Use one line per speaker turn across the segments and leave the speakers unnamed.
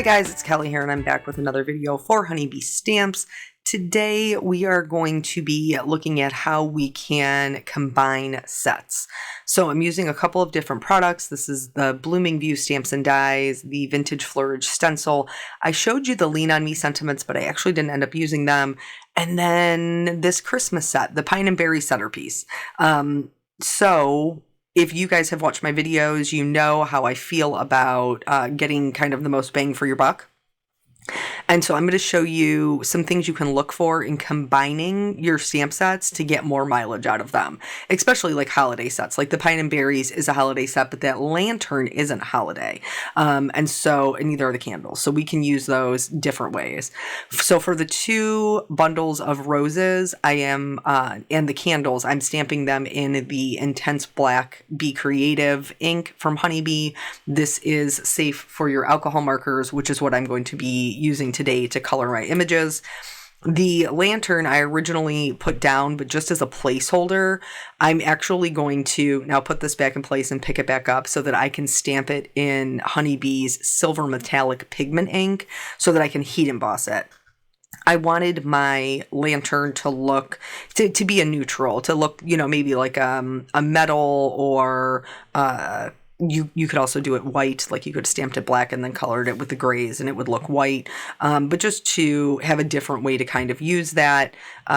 Hi guys, it's Kelly here and I'm back with another video for Honeybee Stamps. Today we are going to be looking at how we can combine sets. So I'm using a couple of different products. This is the Blooming View Stamps and Dies, the Vintage Flourish Stencil. I showed you the Lean On Me sentiments, but I actually didn't end up using them. And then this Christmas set, the Pine and Berry centerpiece. If you guys have watched my videos, you know how I feel about getting kind of the most bang for your buck. And so I'm going to show you some things you can look for in combining your stamp sets to get more mileage out of them, especially like holiday sets. Like the Pine and Berries is a holiday set, but that lantern isn't holiday. And neither are the candles. So we can use those different ways. So for the two bundles of roses, and the candles, I'm stamping them in the Intense Black Be Creative ink from Honeybee. This is safe for your alcohol markers, which is what I'm going to be using today to color my images. The lantern I originally put down, but just as a placeholder, I'm actually going to now put this back in place and pick it back up so that I can stamp it in Honeybee's silver metallic pigment ink so that I can heat emboss it. I wanted my lantern to look, to be a neutral, to look, maybe like a metal or you could also do it white, like you could have stamped it black and then colored it with the grays and it would look white, but just to have a different way to kind of use that.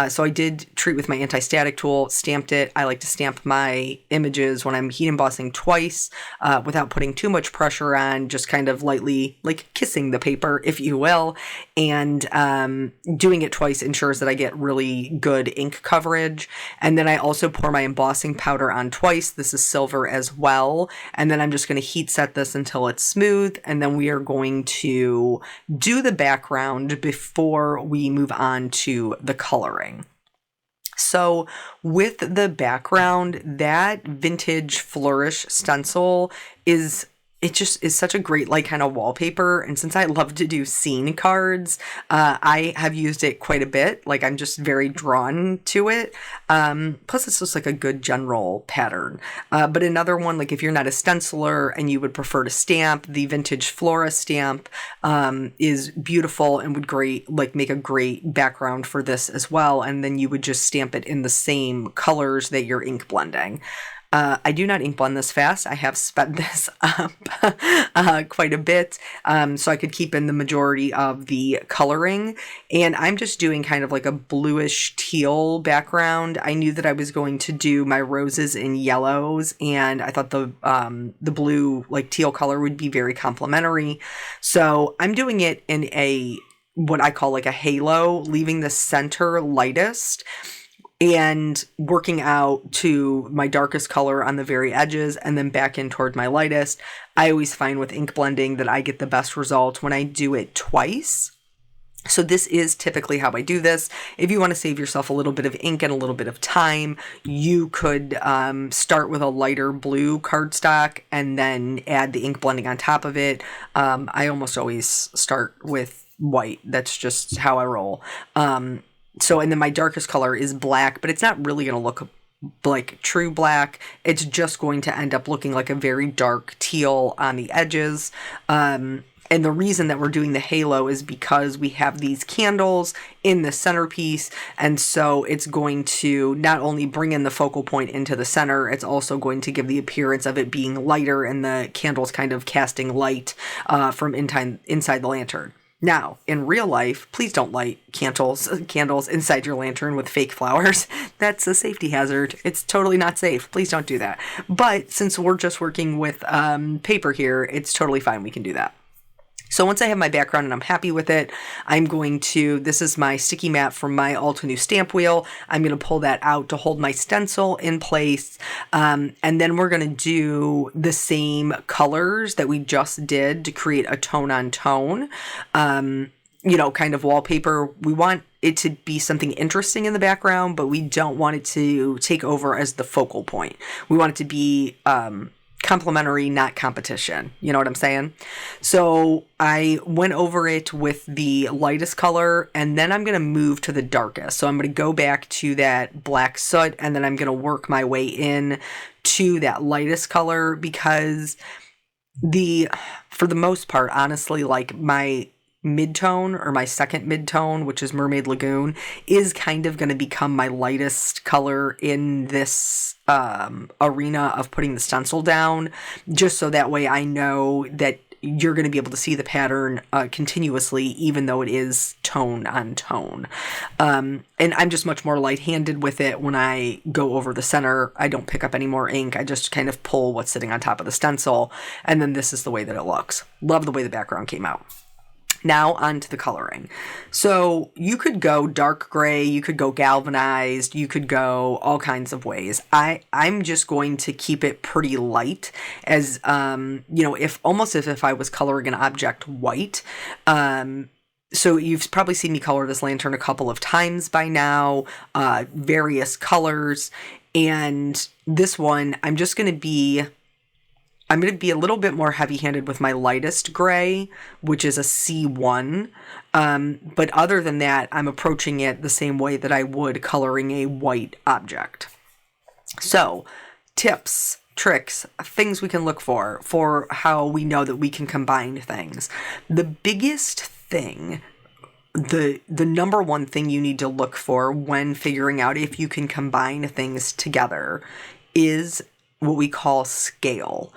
So I did treat with my anti-static tool, stamped it. I like to stamp my images when I'm heat embossing twice without putting too much pressure on, just kind of lightly like kissing the paper, if you will. And doing it twice ensures that I get really good ink coverage. And then I also pour my embossing powder on twice. This is silver as well. And then I'm just going to heat set this until it's smooth. And then we are going to do the background before we move on to the coloring. So with the background, that Vintage Flourish stencil it just is such a great like kind of wallpaper. And since I love to do scene cards, I have used it quite a bit. Like I'm just very drawn to it. Plus it's just like a good general pattern. But another one, like if you're not a stenciler and you would prefer to stamp, the Vintage Flora stamp is beautiful and would make a great background for this as well. And then you would just stamp it in the same colors that you're ink blending. I do not ink blend this fast. I have sped this up quite a bit so I could keep in the majority of the coloring. And I'm just doing kind of like a bluish teal background. I knew that I was going to do my roses in yellows, and I thought the blue like teal color would be very complementary. So I'm doing it in what I call like a halo, leaving the center lightest and working out to my darkest color on the very edges and then back in toward my lightest. I always find with ink blending that I get the best result when I do it twice. So this is typically how I do this. If you want to save yourself a little bit of ink and a little bit of time, you could start with a lighter blue cardstock and then add the ink blending on top of it. I almost always start with white. That's just how I roll. And then my darkest color is black, but it's not really going to look like true black. It's just going to end up looking like a very dark teal on the edges. And the reason that we're doing the halo is because we have these candles in the centerpiece. And so it's going to not only bring in the focal point into the center, it's also going to give the appearance of it being lighter and the candles kind of casting light from inside the lantern. Now, in real life, please don't light candles inside your lantern with fake flowers. That's a safety hazard. It's totally not safe. Please don't do that. But since we're just working with paper here, it's totally fine. We can do that. So once I have my background and I'm happy with it, this is my sticky mat from my Alta New stamp wheel. I'm going to pull that out to hold my stencil in place. And then we're going to do the same colors that we just did to create a tone on tone, kind of wallpaper. We want it to be something interesting in the background, but we don't want it to take over as the focal point. We want it to be, complementary, not competition. You know what I'm saying? So I went over it with the lightest color, and then I'm going to move to the darkest. So I'm going to go back to that black soot, and then I'm going to work my way in to that lightest color, because For the most part, honestly, like my mid-tone or my second mid-tone, which is Mermaid Lagoon, is kind of going to become my lightest color in this arena of putting the stencil down, just so that way I know that you're going to be able to see the pattern continuously, even though it is tone on tone. And I'm just much more light-handed with it when I go over the center. I don't pick up any more ink. I just kind of pull what's sitting on top of the stencil, and then this is the way that it looks. Love the way the background came out. Now on to the coloring. So you could go dark gray, you could go galvanized, you could go all kinds of ways. I'm just going to keep it pretty light, as if almost as if I was coloring an object white. So you've probably seen me color this lantern a couple of times by now, various colors, and this one I'm going to be a little bit more heavy-handed with my lightest gray, which is a C1. But other than that, I'm approaching it the same way that I would coloring a white object. So, tips, tricks, things we can look for how we know that we can combine things. The biggest thing, the number one thing you need to look for when figuring out if you can combine things together is what we call scale.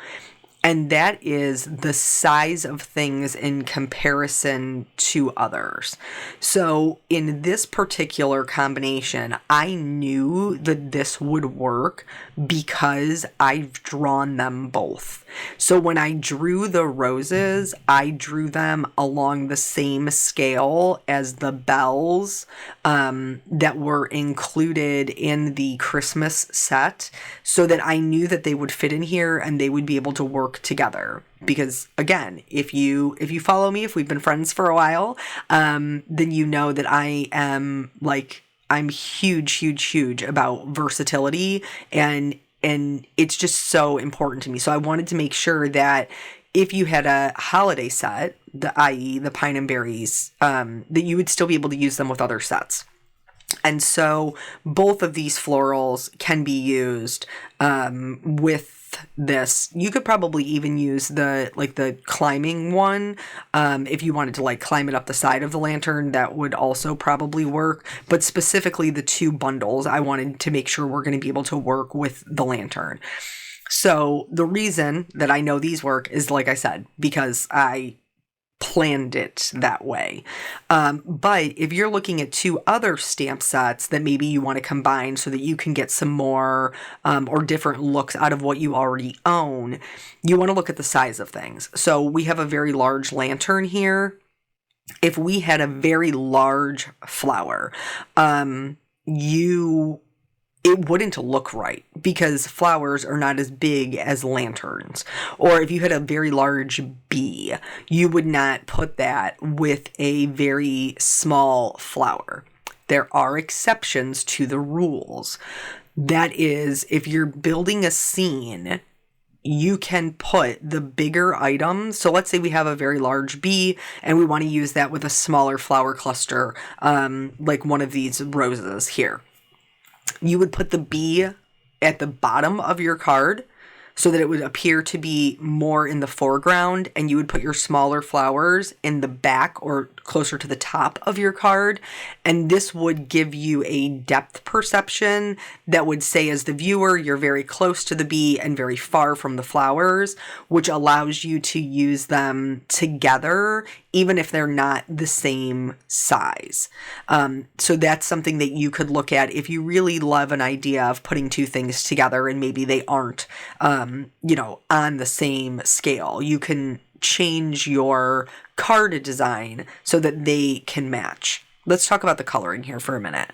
And that is the size of things in comparison to others. So in this particular combination, I knew that this would work because I've drawn them both. So when I drew the roses, I drew them along the same scale as the bells that were included in the Christmas set, so that I knew that they would fit in here and they would be able to work together. Because again, if you follow me, if we've been friends for a while, then you know that I'm huge about versatility, and it's just so important to me. So I wanted to make sure that if you had a holiday set, i.e. the Pine and Berries, that you would still be able to use them with other sets. And so both of these florals can be used with this. You could probably even use the climbing one if you wanted to climb it up the side of the lantern. That would also probably work. But specifically the two bundles, I wanted to make sure we're going to be able to work with the lantern. So the reason that I know these work is, like I said, because I planned it that way. But if you're looking at two other stamp sets that maybe you want to combine so that you can get some more or different looks out of what you already own, you want to look at the size of things. So we have a very large lantern here. If we had a very large flower, it wouldn't look right because flowers are not as big as lanterns. Or if you had a very large bee, you would not put that with a very small flower. There are exceptions to the rules. That is, if you're building a scene, you can put the bigger items. So let's say we have a very large bee and we want to use that with a smaller flower cluster, like one of these roses here. You would put the bee at the bottom of your card so that it would appear to be more in the foreground, and you would put your smaller flowers in the back or closer to the top of your card. And this would give you a depth perception that would say, as the viewer, you're very close to the bee and very far from the flowers, which allows you to use them together even if they're not the same size. So that's something that you could look at if you really love an idea of putting two things together and maybe they aren't on the same scale. You can change your card design so that they can match. Let's talk about the coloring here for a minute.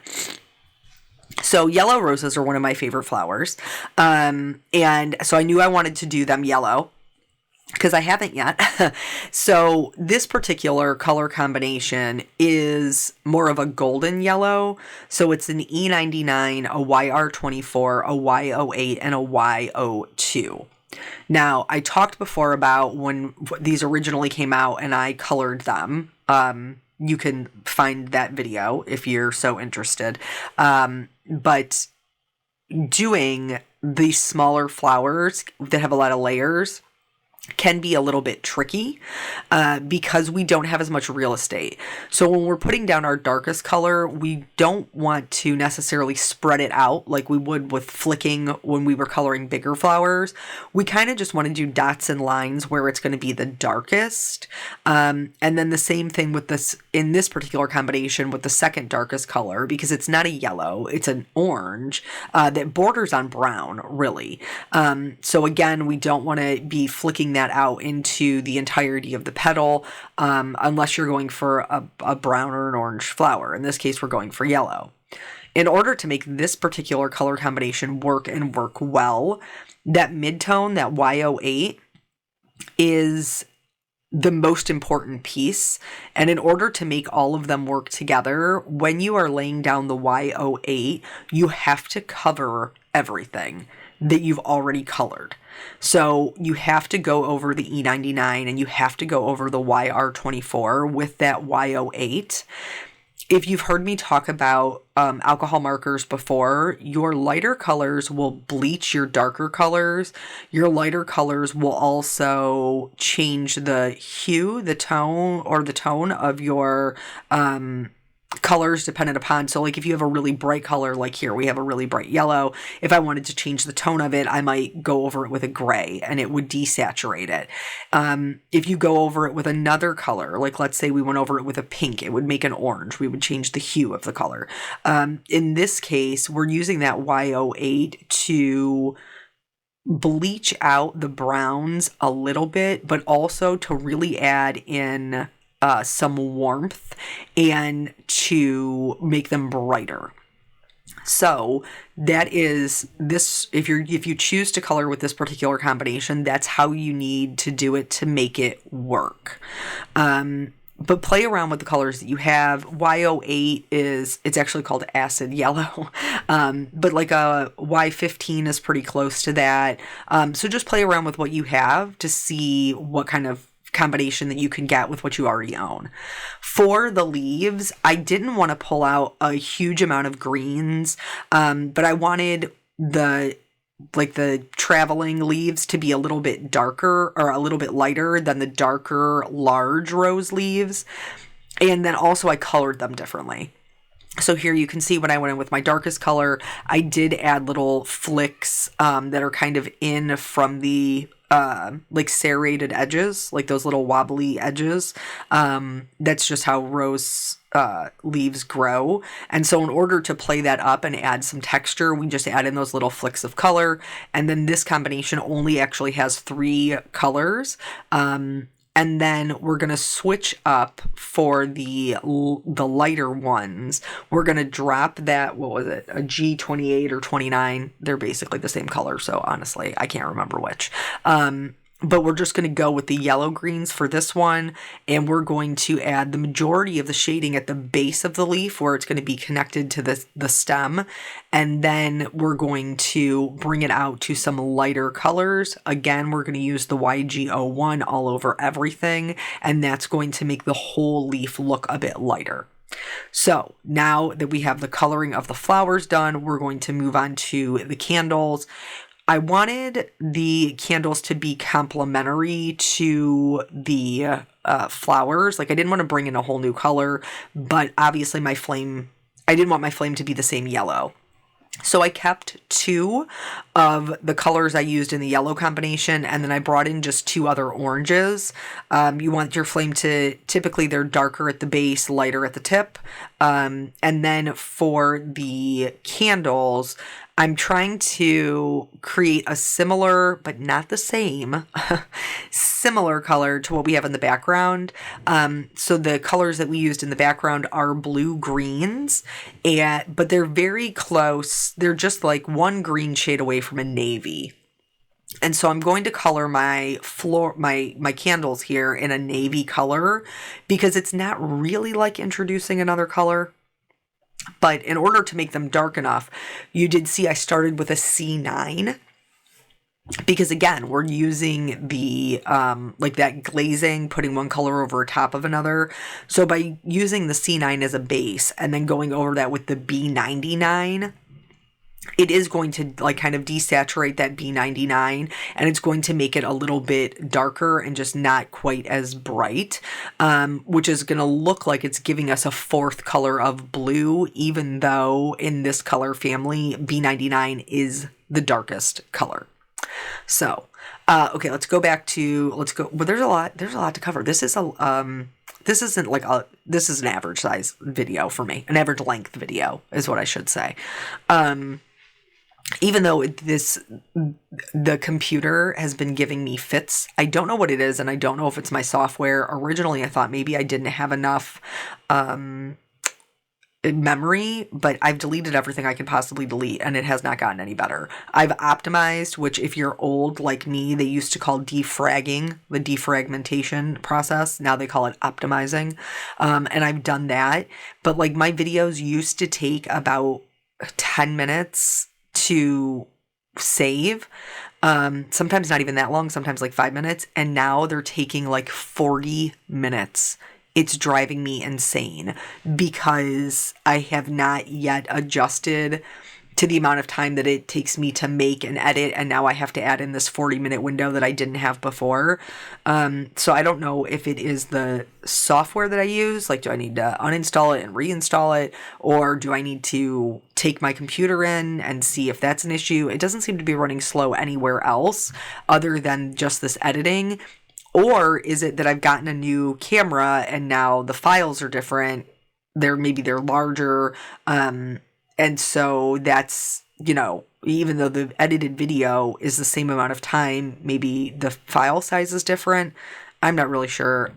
So yellow roses are one of my favorite flowers. And so I knew I wanted to do them yellow because I haven't yet. So this particular color combination is more of a golden yellow. So it's an E99, a YR24, a Y08, and a Y02. Now, I talked before about when these originally came out and I colored them. You can find that video if you're so interested. But doing these smaller flowers that have a lot of layers can be a little bit tricky because we don't have as much real estate. So when we're putting down our darkest color, we don't want to necessarily spread it out like we would with flicking when we were coloring bigger flowers. We kind of just want to do dots and lines where it's going to be the darkest. And then the same thing with this, in this particular combination with the second darkest color, because it's not a yellow, it's an orange that borders on brown, really. So again, we don't want to be flicking that out into the entirety of the petal unless you're going for a brown or an orange flower. In this case, we're going for yellow. In order to make this particular color combination work and work well, that midtone, that Y08, is the most important piece. And in order to make all of them work together, when you are laying down the Y08, you have to cover everything that you've already colored. So you have to go over the E99 and you have to go over the YR24 with that Y08. If you've heard me talk about alcohol markers before, your lighter colors will bleach your darker colors. Your lighter colors will also change the hue, the tone of your colors dependent upon. So like if you have a really bright color, like here we have a really bright yellow, if I wanted to change the tone of it, I might go over it with a gray and it would desaturate it. If you go over it with another color, like let's say we went over it with a pink, it would make an orange. We would change the hue of the color. In this case, we're using that Y08 to bleach out the browns a little bit, but also to really add in some warmth and to make them brighter. So that is this, if you choose to color with this particular combination, that's how you need to do it to make it work. But play around with the colors that you have. Y08 it's actually called acid yellow. But like a Y15 is pretty close to that. So just play around with what you have to see what kind of combination that you can get with what you already own. For the leaves, I didn't want to pull out a huge amount of greens, but I wanted the traveling leaves to be a little bit darker or a little bit lighter than the darker large rose leaves. And then also I colored them differently. So here you can see when I went in with my darkest color, I did add little flicks that are kind of in from the like serrated edges, like those little wobbly edges. That's just how rose leaves grow. And so in order to play that up and add some texture, we just add in those little flicks of color. And then this combination only actually has 3 colors. And then we're going to switch up for the lighter ones. We're going to drop that, what was it, a G28 or 29. They're basically the same color, so honestly, I can't remember which. But we're just going to go with the yellow greens for this one, and we're going to add the majority of the shading at the base of the leaf where it's going to be connected to the stem, and then we're going to bring it out to some lighter colors. Again, we're going to use the YG01 all over everything, and that's going to make the whole leaf look a bit lighter. So now that we have the coloring of the flowers done, we're going to move on to the candles. I wanted the candles to be complementary to the flowers. Like I didn't want to bring in a whole new color, but obviously I didn't want my flame to be the same yellow. So I kept 2 of the colors I used in the yellow combination, and then I brought in just 2 other oranges. You want your flame to, typically they're darker at the base, lighter at the tip. And then for the candles, I'm trying to create a similar, but not the same, similar color to what we have in the background. So the colors that we used in the background are blue-greens, but they're very close. They're just like one green shade away from a navy. And so I'm going to color my candles here in a navy color because it's not really like introducing another color. But in order to make them dark enough, you did see I started with a C9 because again, we're using the, like that glazing, putting one color over top of another. So by using the C9 as a base and then going over that with the B99, it is going to like kind of desaturate that B99, and it's going to make it a little bit darker and just not quite as bright, which is going to look like it's giving us a fourth color of blue, even though in this color family, B99 is the darkest color. So, okay, let's go. Well, there's a lot to cover. This is this is an average size video for me. An average length video is what I should say. Even though the computer has been giving me fits, I don't know what it is, and I don't know if it's my software. Originally, I thought maybe I didn't have enough memory, but I've deleted everything I could possibly delete, and it has not gotten any better. I've optimized, which if you're old like me, they used to call defragging, the defragmentation process. Now they call it optimizing, and I've done that. But like my videos used to take about 10 minutes to save, sometimes not even that long, sometimes like 5 minutes, and now they're taking like 40 minutes. It's driving me insane because I have not yet adjusted to the amount of time that it takes me to make and edit, and now I have to add in this 40-minute window that I didn't have before. So I don't know if it is the software that I use, like do I need to uninstall it and reinstall it, or do I need to take my computer in and see if that's an issue? It doesn't seem to be running slow anywhere else other than just this editing. Or is it that I've gotten a new camera and now the files are different? Maybe they're larger. And so that's, even though the edited video is the same amount of time, maybe the file size is different. I'm not really sure.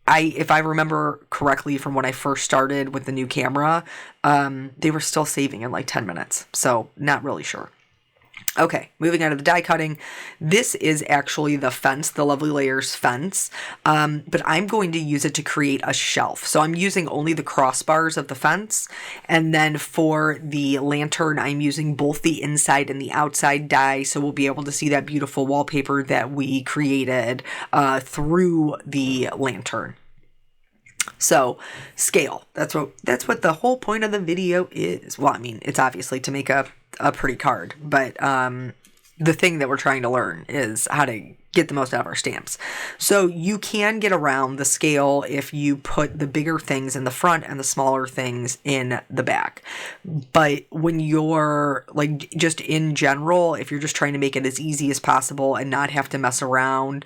If I remember correctly from when I first started with the new camera, they were still saving in like 10 minutes. So not really sure. Okay, moving on to the die cutting. This is actually the fence, the Lovely Layers fence, but I'm going to use it to create a shelf. So I'm using only the crossbars of the fence, and then for the lantern, I'm using both the inside and the outside die, so we'll be able to see that beautiful wallpaper that we created through the lantern. So scale, that's what the whole point of the video is. Well, I mean, it's obviously to make a pretty card, but the thing that we're trying to learn is how to get the most out of our stamps. So you can get around the scale if you put the bigger things in the front and the smaller things in the back. But when you're like, just in general, if you're just trying to make it as easy as possible and not have to mess around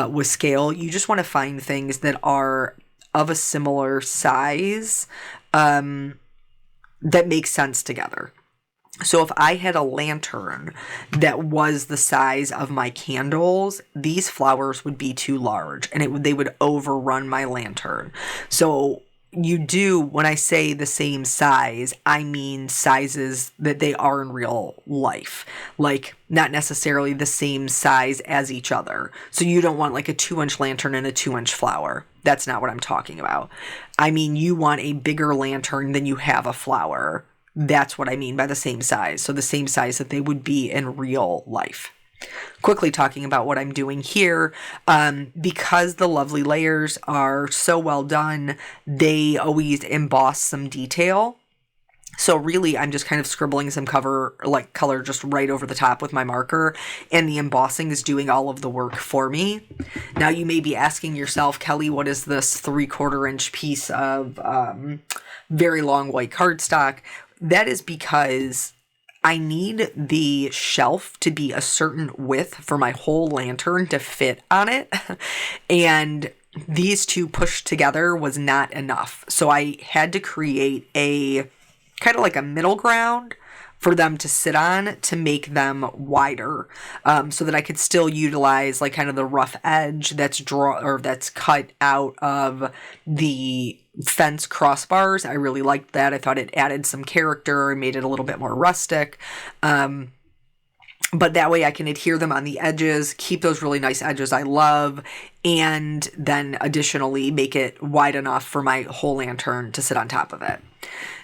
with scale, you just want to find things that are of a similar size that make sense together. So if I had a lantern that was the size of my candles, these flowers would be too large and they would overrun my lantern. So when I say the same size, I mean sizes that they are in real life, like not necessarily the same size as each other. So you don't want like a 2-inch lantern and a 2-inch flower. That's not what I'm talking about. I mean, you want a bigger lantern than you have a flower. That's what I mean by the same size. So the same size that they would be in real life. Quickly talking about what I'm doing here, because the Lovely Layers are so well done, they always emboss some detail. So really, I'm just kind of scribbling some color just right over the top with my marker, and the embossing is doing all of the work for me. Now, you may be asking yourself, Kelly, what is this 3/4 inch piece of very long white cardstock? That is because I need the shelf to be a certain width for my whole lantern to fit on it. And these two pushed together was not enough. So I had to create a kind of like a middle ground for them to sit on to make them wider, so that I could still utilize like kind of the rough edge that's cut out of the fence crossbars. I really liked that. I thought it added some character and made it a little bit more rustic. But that way I can adhere them on the edges, keep those really nice edges I love, and then additionally make it wide enough for my whole lantern to sit on top of it.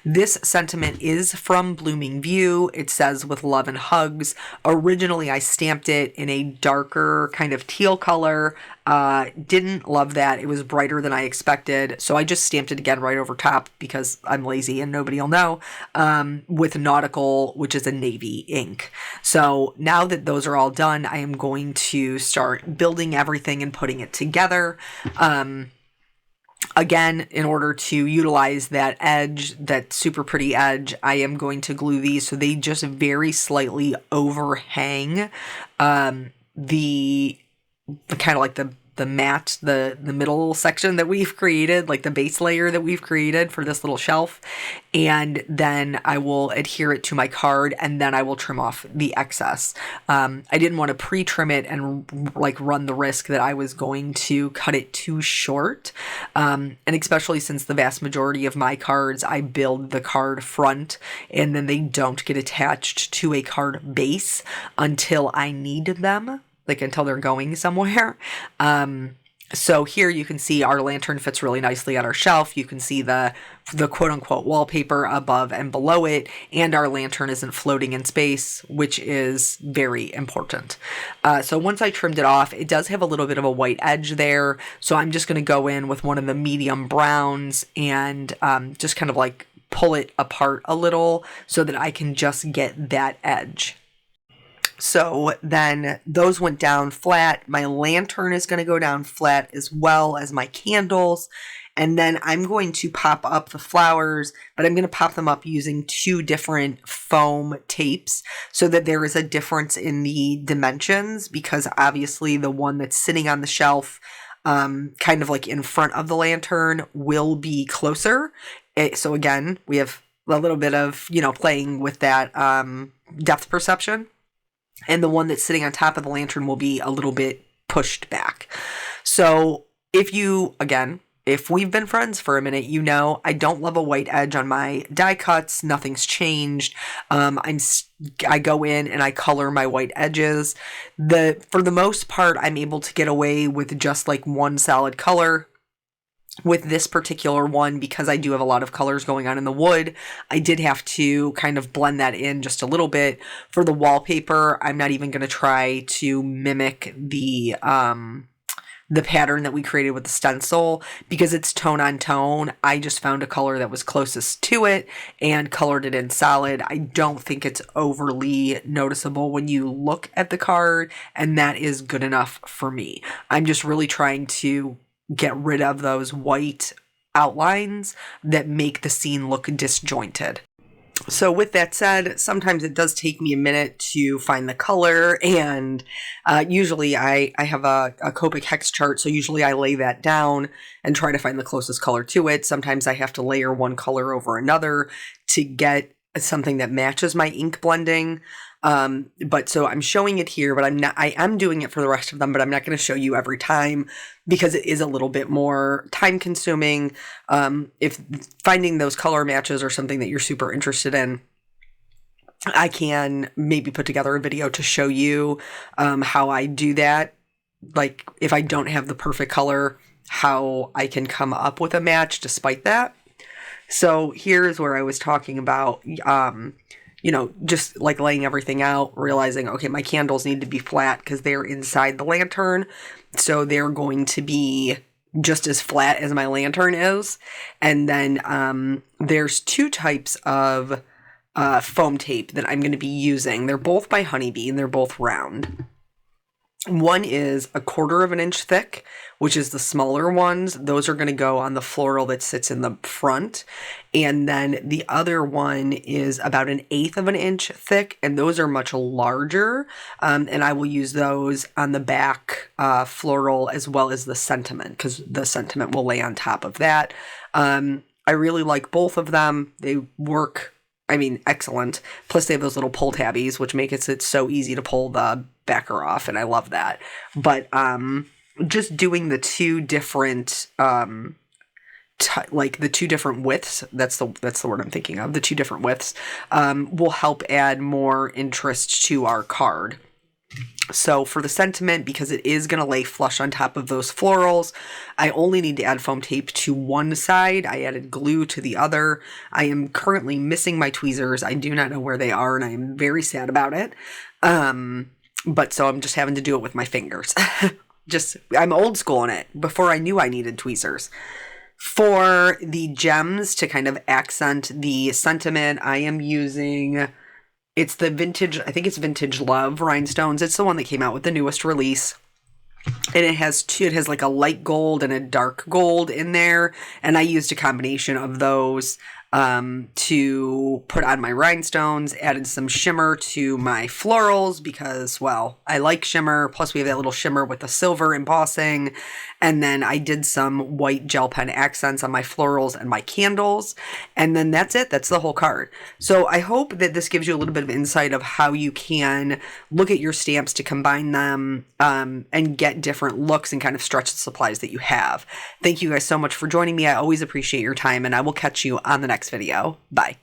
This sentiment is from Blooming View. It says with love and hugs. Originally, I stamped it in a darker kind of teal color. Didn't love that. It was brighter than I expected. So I just stamped it again right over top because I'm lazy and nobody will know, with Nautical, which is a navy ink. So now that those are all done, I am going to start building everything and putting it together. Again, in order to utilize that edge, that super pretty edge, I am going to glue these so they just very slightly overhang the kind of like the mat, the middle section that we've created, like the base layer that we've created for this little shelf. And then I will adhere it to my card, and then I will trim off the excess. I didn't want to pre-trim it and like run the risk that I was going to cut it too short. And especially since the vast majority of my cards, I build the card front and then they don't get attached to a card base until I need them. Like until they're going somewhere. So here you can see our lantern fits really nicely on our shelf. You can see the quote unquote wallpaper above and below it, and our lantern isn't floating in space, which is very important. So once I trimmed it off, it does have a little bit of a white edge there. So I'm just going to go in with one of the medium browns and just kind of like pull it apart a little so that I can just get that edge. So then those went down flat. My lantern is going to go down flat as well as my candles. And then I'm going to pop up the flowers, but I'm going to pop them up using 2 different foam tapes so that there is a difference in the dimensions, because obviously the one that's sitting on the shelf, kind of like in front of the lantern, will be closer. So again, we have a little bit of, playing with that depth perception. And the one that's sitting on top of the lantern will be a little bit pushed back. So if we've been friends for a minute, I don't love a white edge on my die cuts. Nothing's changed. I go in and I color my white edges. For the most part, I'm able to get away with just like one solid color. With this particular one, because I do have a lot of colors going on in the wood, I did have to kind of blend that in just a little bit. For the wallpaper, I'm not even going to try to mimic the pattern that we created with the stencil because it's tone on tone. I just found a color that was closest to it and colored it in solid. I don't think it's overly noticeable when you look at the card, and that is good enough for me. I'm just really trying to get rid of those white outlines that make the scene look disjointed. So with that said, sometimes it does take me a minute to find the color, and usually I have a Copic hex chart, so usually I lay that down and try to find the closest color to it. Sometimes I have to layer one color over another to get something that matches my ink blending. But so I'm showing it here, but I am doing it for the rest of them, but I'm not going to show you every time because it is a little bit more time consuming. If finding those color matches are something that you're super interested in, I can maybe put together a video to show you, how I do that. Like if I don't have the perfect color, how I can come up with a match despite that. So here's where I was talking about, just like laying everything out, realizing, okay, my candles need to be flat because they're inside the lantern. So they're going to be just as flat as my lantern is. And then there's 2 types of foam tape that I'm going to be using. They're both by Honeybee and they're both round. One is 1/4 of an inch thick, which is the smaller ones. Those are going to go on the floral that sits in the front. And then the other one is about 1/8 of an inch thick, and those are much larger. And I will use those on the back floral as well as the sentiment, because the sentiment will lay on top of that. I really like both of them. They work, excellent. Plus they have those little pull tabbies, which make it so easy to pull the backer off, and I love that. But just doing the 2 different the 2 different widths, that's the word I'm thinking of, the 2 different widths will help add more interest to our card. So for the sentiment, because it is going to lay flush on top of those florals, I only need to add foam tape to one side. I added glue to the other. I am currently missing my tweezers. I do not know where they are, and I am very sad about it. But so I'm just having to do it with my fingers. I'm old school in it. Before I knew I needed tweezers. For the gems to kind of accent the sentiment, I am using... It's the vintage, I think it's Vintage Love rhinestones. It's the one that came out with the newest release. And it has like a light gold and a dark gold in there. And I used a combination of those to put on my rhinestones, added some shimmer to my florals because, well, I like shimmer. Plus we have that little shimmer with the silver embossing. And then I did some white gel pen accents on my florals and my candles. And then that's it. That's the whole card. So I hope that this gives you a little bit of insight of how you can look at your stamps to combine them and get different looks and kind of stretch the supplies that you have. Thank you guys so much for joining me. I always appreciate your time, and I will catch you on the next video. Bye.